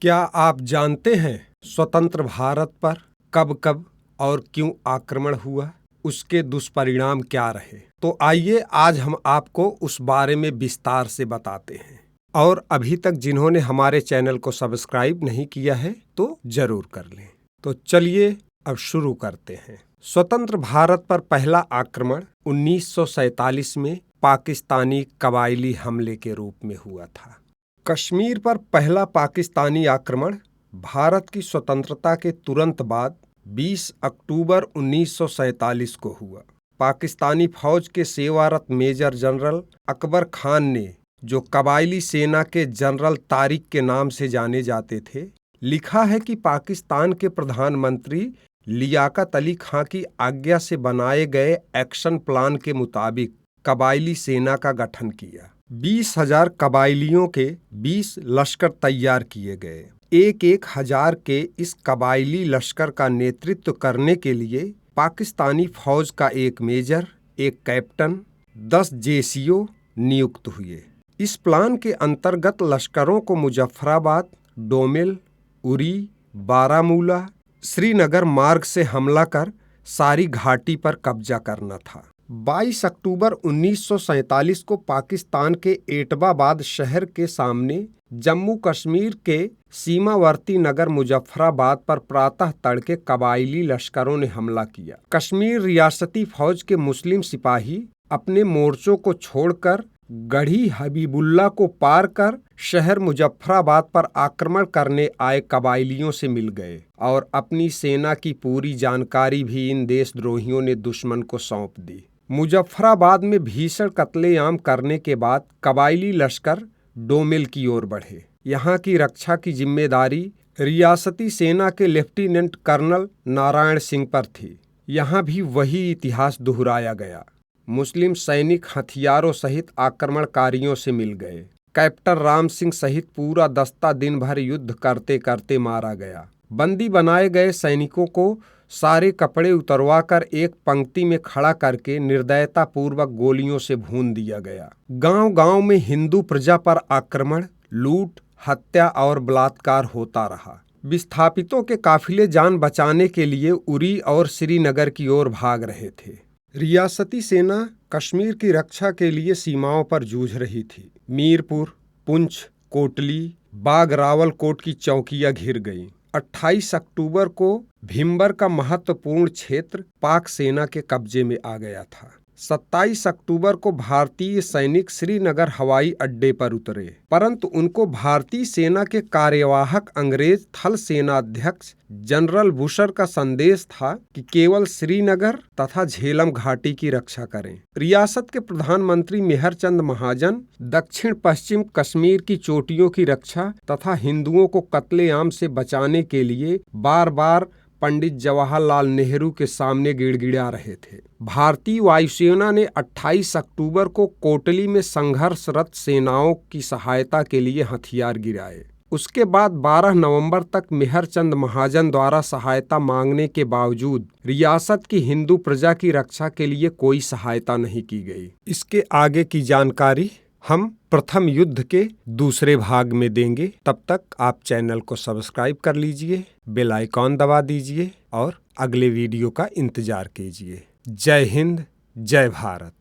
क्या आप जानते हैं स्वतंत्र भारत पर कब कब और क्यों आक्रमण हुआ, उसके दुष्परिणाम क्या रहे? तो आइए आज हम आपको उस बारे में विस्तार से बताते हैं। और अभी तक जिन्होंने हमारे चैनल को सब्सक्राइब नहीं किया है तो जरूर कर लें। तो चलिए अब शुरू करते हैं। स्वतंत्र भारत पर पहला आक्रमण 1947 में पाकिस्तानी कबायली हमले के रूप में हुआ था। कश्मीर पर पहला पाकिस्तानी आक्रमण भारत की स्वतंत्रता के तुरंत बाद 20 अक्टूबर 1947 को हुआ। पाकिस्तानी फौज के सेवारत मेजर जनरल अकबर खान ने, जो कबायली सेना के जनरल तारिक के नाम से जाने जाते थे, लिखा है कि पाकिस्तान के प्रधानमंत्री लियाकत अली खां की आज्ञा से बनाए गए एक्शन प्लान के मुताबिक कबायली सेना का गठन किया। 20,000 कबायलियों के 20 लश्कर तैयार किए गए। एक हजार के इस कबायली लश्कर का नेतृत्व करने के लिए पाकिस्तानी फौज का एक मेजर, एक कैप्टन, 10 जेसीओ नियुक्त हुए। इस प्लान के अंतर्गत लश्करों को मुजफ्फराबाद, डोमेल, उरी, बारामूला, श्रीनगर मार्ग से हमला कर सारी घाटी पर कब्जा करना था। 22 अक्टूबर 1947 को पाकिस्तान के एटबाबाद शहर के सामने जम्मू कश्मीर के सीमावर्ती नगर मुजफ्फराबाद पर प्रातः तड़के कबायली लश्करों ने हमला किया। कश्मीर रियासती फौज के मुस्लिम सिपाही अपने मोर्चों को छोड़कर गढ़ी हबीबुल्ला को पार कर शहर मुजफ्फराबाद पर आक्रमण करने आए कबायलियों से मिल गए और अपनी सेना की पूरी जानकारी भी इन देशद्रोहियों ने दुश्मन को सौंप दी। मुजफ्फराबाद में भीषण कत्लेआम करने के बाद कबायली लश्कर डोमेल की ओर बढ़े। यहाँ की रक्षा की जिम्मेदारी रियासती सेना के लेफ्टिनेंट कर्नल नारायण सिंह पर थी। यहाँ भी वही इतिहास दोहराया गया। मुस्लिम सैनिक हथियारों सहित आक्रमणकारियों से मिल गए। कैप्टन राम सिंह सहित पूरा दस्ता दिन भर युद्ध करते करते मारा गया। बंदी बनाए गए सैनिकों को सारे कपड़े उतरवाकर एक पंक्ति में खड़ा करके निर्दयता पूर्वक गोलियों से भून दिया गया। गांव-गांव में हिंदू प्रजा पर आक्रमण, लूट, हत्या और बलात्कार होता रहा। विस्थापितों के काफिले जान बचाने के लिए उरी और श्रीनगर की ओर भाग रहे थे। रियासती सेना कश्मीर की रक्षा के लिए सीमाओं पर जूझ रही थी। मीरपुर, पुंछ, कोटली, बागरावलकोट की चौकियां घिर गईं। 28 अक्टूबर को भिम्बर का महत्वपूर्ण क्षेत्र पाक सेना के कब्जे में आ गया था। 27 अक्टूबर को भारतीय सैनिक श्रीनगर हवाई अड्डे पर उतरे, परंतु उनको भारतीय सेना के कार्यवाहक अंग्रेज थल सेनाध्यक्ष जनरल बुशर का संदेश था कि केवल श्रीनगर तथा झेलम घाटी की रक्षा करें। रियासत के प्रधानमंत्री मेहरचंद महाजन दक्षिण पश्चिम कश्मीर की चोटियों की रक्षा तथा हिंदुओं को कत्लेआम से बचाने के लिए बार बार पंडित जवाहरलाल नेहरू के सामने गिड़गिड़ा रहे थे। भारतीय वायुसेना ने 28 अक्टूबर को कोटली में संघर्षरत सेनाओं की सहायता के लिए हथियार गिराए। उसके बाद 12 नवंबर तक मेहरचंद महाजन द्वारा सहायता मांगने के बावजूद रियासत की हिंदू प्रजा की रक्षा के लिए कोई सहायता नहीं की गई। इसके आगे की जानकारी हम प्रथम युद्ध के दूसरे भाग में देंगे। तब तक आप चैनल को सब्सक्राइब कर लीजिए, बेल आइकॉन दबा दीजिए और अगले वीडियो का इंतजार कीजिए। जय हिंद, जय भारत।